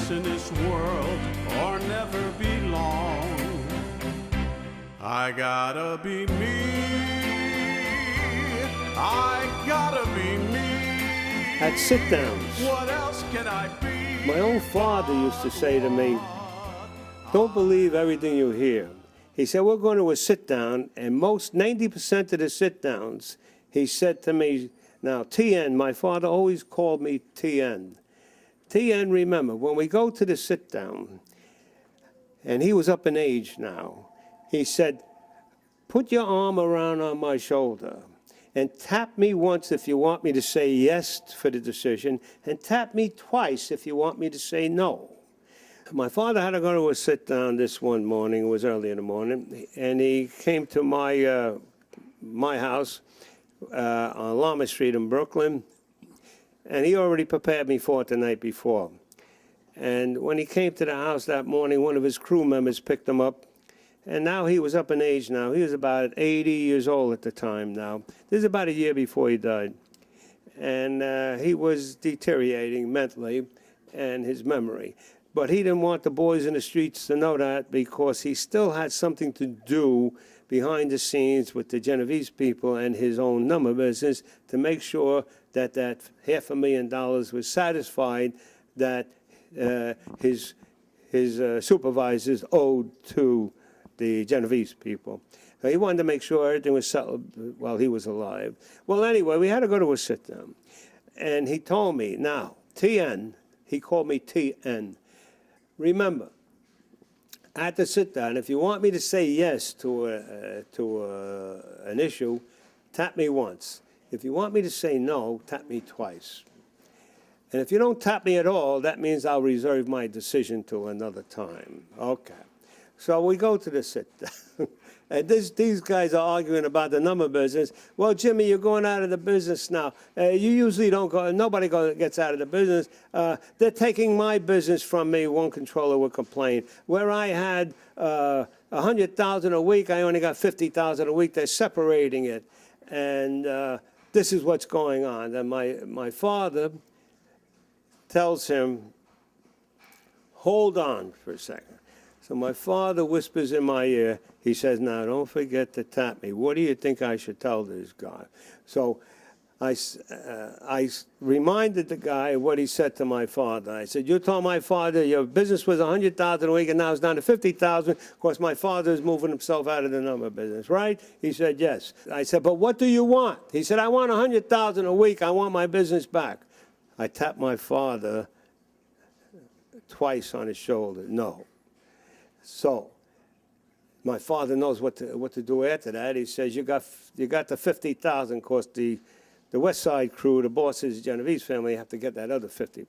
happiness in this world or never belong. I gotta be me. I gotta be me. At sit-downs, What else can I be? my own father used to say to me, don't believe everything you hear. He said, we're going to a sit-down, and 90% of the sit-downs, he said to me, now, TN, my father always called me TN. TN, remember, when we go to the sit-down, and he was up in age now, he said, put your arm around on my shoulder and tap me once if you want me to say yes for the decision, and tap me twice if you want me to say no. My father had to go to a sit-down this one morning. It was early in the morning, and he came to my house on Lama Street in Brooklyn, and he already prepared me for it the night before. And when he came to the house that morning, one of his crew members picked him up, and now he was up in age now. He was about 80 years old at the time now. This is about a year before he died. And he was deteriorating mentally and his memory. But he didn't want the boys in the streets to know that, because he still had something to do behind the scenes with the Genovese people and his own number business to make sure that that $500,000 was satisfied that his supervisors owed to the Genovese people. So he wanted to make sure everything was settled while he was alive. Well, anyway, we had to go to a sit-down. And he told me, now, TN, he called me TN. Remember, at the sit-down, if you want me to say yes to an issue, tap me once. If you want me to say no, tap me twice. And if you don't tap me at all, that means I'll reserve my decision till another time. Okay. So we go to the sit-down. And these guys are arguing about the number business. Well, Jimmy, you're going out of the business now. You usually don't go, nobody gets out of the business. They're taking my business from me, one controller would complain. Where I had $100,000 a week, I only got $50,000 a week. They're separating it. And this is what's going on. And my father tells him, hold on for a second. So my father whispers in my ear, he says, now, don't forget to tap me. What do you think I should tell this guy? So I reminded the guy what he said to my father. I said, you told my father your business was $100,000 a week and now it's down to $50,000. Of course, my father is moving himself out of the number business, right? He said, yes. I said, but what do you want? He said, I want $100,000 a week. I want my business back. I tapped my father twice on his shoulder. No. So my father knows what to do after that. He says, you got the $50,000. Of course, the West Side crew, the bosses, Genovese family, have to get that other 50%.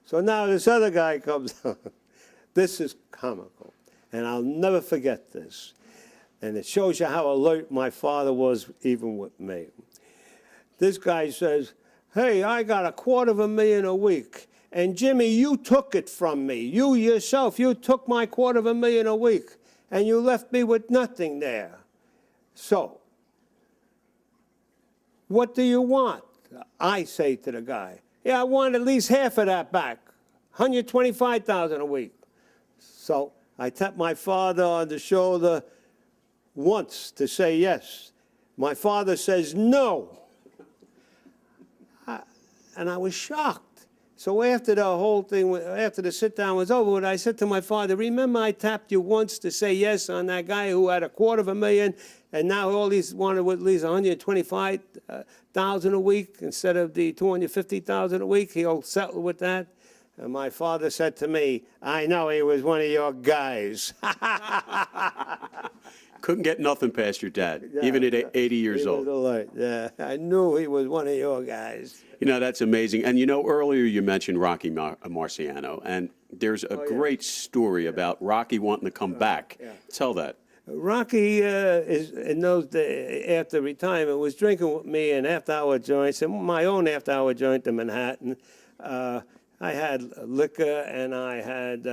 So now this other guy comes on. This is comical, and I'll never forget this. And it shows you how alert my father was even with me. This guy says, hey, I got $250,000 a week. And Jimmy, you took it from me. You yourself, you took my $250,000 a week, and you left me with nothing there. So, what do you want? I say to the guy, yeah, I want at least half of that back, $125,000 a week. So I tap my father on the shoulder once to say yes. My father says no. And I was shocked. So after the whole thing, after the sit-down was over, I said to my father, remember I tapped you once to say yes on that guy who had $250,000, and now all he's wanted at least $125,000 a week instead of the $250,000 a week. He'll settle with that. And my father said to me, I know he was one of your guys. Couldn't get nothing past your dad, yeah, even at 80 years old. Yeah, I knew he was one of your guys. You know, that's amazing. And you know, earlier you mentioned Rocky Marciano, and there's a great story about Rocky wanting to come back. Yeah. Tell that. Rocky, in those days, after retirement, was drinking with me in after-hour joints, and my own after-hour joint in Manhattan. I had liquor and I had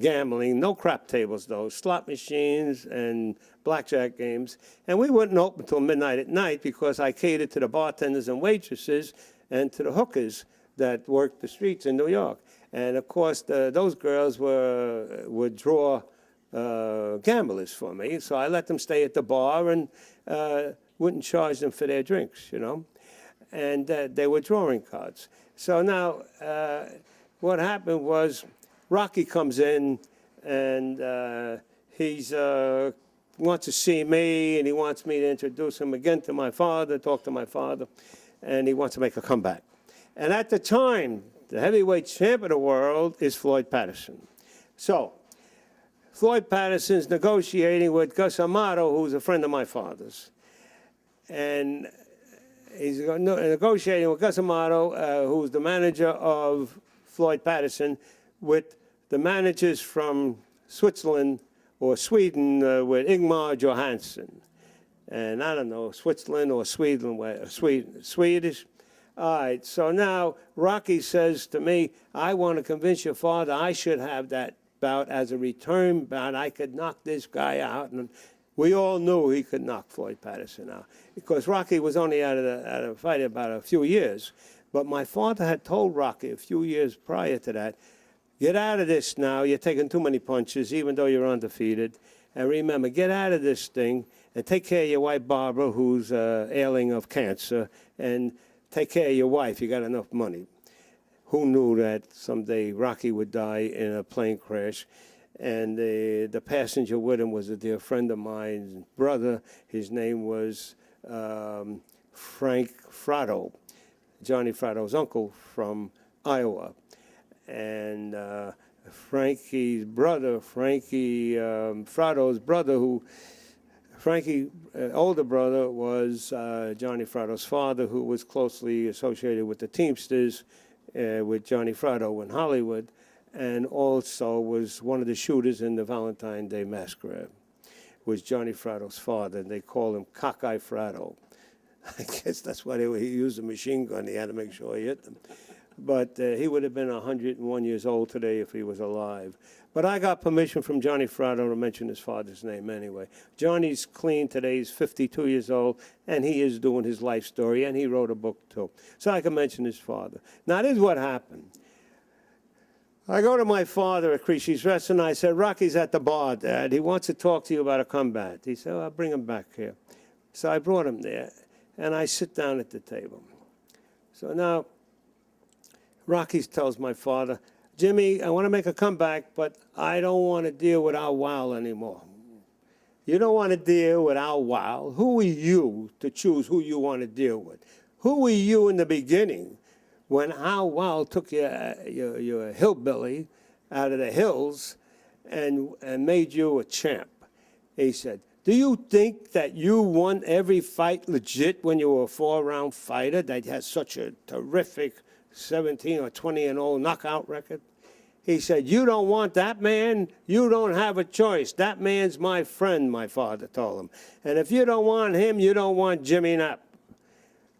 gambling, no crap tables though, slot machines and blackjack games. And we wouldn't open until midnight at night because I catered to the bartenders and waitresses and to the hookers that worked the streets in New York. And of course, those girls would draw gamblers for me, so I let them stay at the bar and wouldn't charge them for their drinks, you know. And they were drawing cards. So now, what happened was, Rocky comes in, and he's wants to see me, and he wants me to introduce him again to my father, talk to my father, and he wants to make a comeback. And at the time, the heavyweight champ of the world is Floyd Patterson. So, Floyd Patterson's negotiating with Gus Amato, who's a friend of my father's. And he's negotiating with Gus Amato, who's the manager of Floyd Patterson, with the managers from Switzerland or Sweden, with Ingmar Johansson. And I don't know, Switzerland or Swedish. All right, so now Rocky says to me, I want to convince your father I should have that bout as a return bout. I could knock this guy out. And we all knew he could knock Floyd Patterson out, because Rocky was only out of the fight about a few years. But my father had told Rocky a few years prior to that, get out of this now. You're taking too many punches, even though you're undefeated. And remember, get out of this thing and take care of your wife, Barbara, who's ailing of cancer, and take care of your wife. You got enough money. Who knew that someday Rocky would die in a plane crash? And the passenger with him was a dear friend of mine's brother. His name was Frank Fratto, Johnny Fratto's uncle from Iowa. And Frankie's brother, Fratto's brother, Frankie's older brother was Johnny Fratto's father, who was closely associated with the Teamsters, with Johnny Fratto in Hollywood, and also was one of the shooters in the Valentine Day Massacre, was Johnny Fratto's father, and they called him Cockeye Fratto. I guess that's why he used a machine gun. He had to make sure he hit them. But he would have been 101 years old today if he was alive. But I got permission from Johnny Fratto to mention his father's name anyway. Johnny's clean today. He's 52 years old, and he is doing his life story, and he wrote a book too. So I can mention his father. Now, this is what happened. I go to my father at Creashy's Rest, and I said, Rocky's at the bar, Dad. He wants to talk to you about a combat. He said, I'll bring him back here. So I brought him there, and I sit down at the table. So now, Rocky tells my father, Jimmy, I want to make a comeback, but I don't want to deal with Al Weil anymore. You don't want to deal with Al Weil. Who are you to choose who you want to deal with? Who were you in the beginning when Al Weil took your hillbilly out of the hills and made you a champ? He said, do you think that you won every fight legit when you were a 4-round fighter that had such a terrific 17 or 20-0 knockout record? He said, you don't want that man, you don't have a choice. That man's my friend, my father told him. And if you don't want him, you don't want Jimmy Knapp.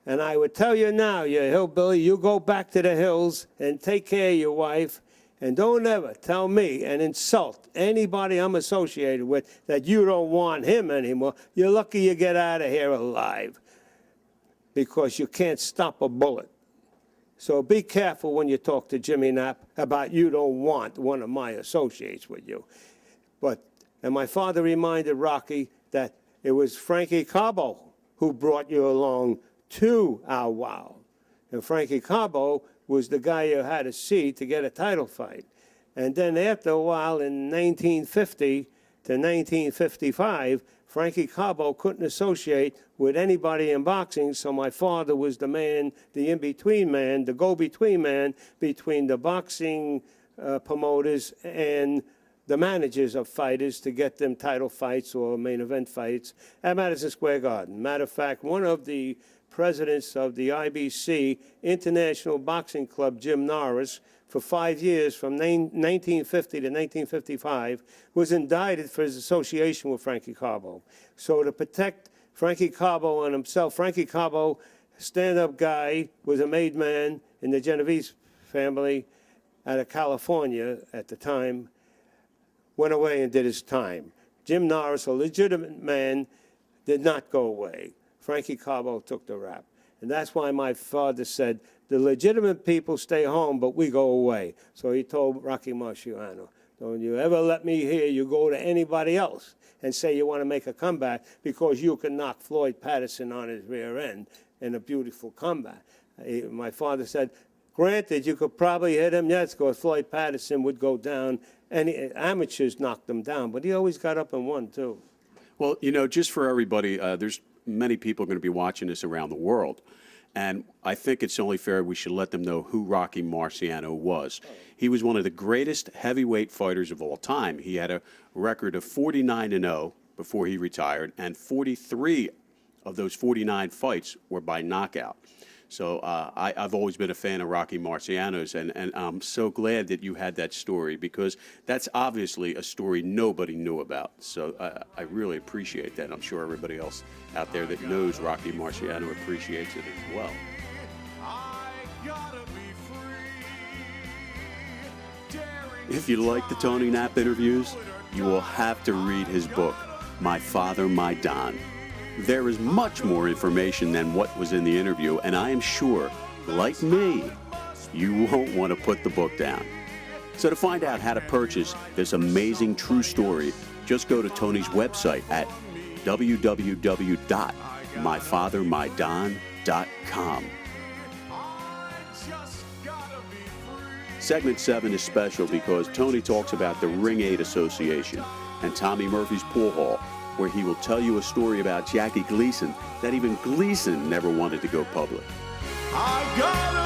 And I would tell you now, you hillbilly, you go back to the hills and take care of your wife, and don't ever tell me and insult anybody I'm associated with that you don't want him anymore. You're lucky you get out of here alive, because you can't stop a bullet. So be careful when you talk to Jimmy Knapp about you don't want one of my associates with you. And my father reminded Rocky that it was Frankie Cabo who brought you along to Al Weil. And Frankie Cabo was the guy you had to see to get a title fight. And then after a while, in 1950 to 1955, Frankie Cabo couldn't associate with anybody in boxing, so my father was the man, the in-between man, the go-between man between the boxing promoters and the managers of fighters to get them title fights or main event fights at Madison Square Garden. Matter of fact, one of the presidents of the IBC International Boxing Club, Jim Norris, for 5 years, from 1950 to 1955, was indicted for his association with Frankie Cabo. So to protect Frankie Cabo and himself, Frankie Cabo, stand-up guy, was a made man in the Genovese family out of California at the time, went away and did his time. Jim Norris, a legitimate man, did not go away. Frankie Cabo took the rap. And that's why my father said, the legitimate people stay home, but we go away. So he told Rocky Marciano, don't you ever let me hear you go to anybody else and say you want to make a comeback because you can knock Floyd Patterson on his rear end in a beautiful comeback. My father said, granted, you could probably hit him, yes, because Floyd Patterson would go down, and amateurs knocked him down, but he always got up and won, too. Well, you know, just for everybody, there's many people going to be watching this around the world. And I think it's only fair we should let them know who Rocky Marciano was. He was one of the greatest heavyweight fighters of all time. He had a record of 49-0 before he retired, and 43 of those 49 fights were by knockout. So I've always been a fan of Rocky Marciano's, and I'm so glad that you had that story, because that's obviously a story nobody knew about. So I really appreciate that. I'm sure everybody else out there that knows Rocky Marciano appreciates it as well. If you like the Tony Knapp interviews, you will have to read his book, My Father, My Don. There is much more information than what was in the interview, and I am sure, like me, you won't want to put the book down. So to find out how to purchase this amazing true story, just go to Tony's website at www.myfathermydon.com. Segment 7 is special because Tony talks about the Ring 8 Association and Tommy Murphy's Pool Hall, where he will tell you a story about Jackie Gleason that even Gleason never wanted to go public. I gotta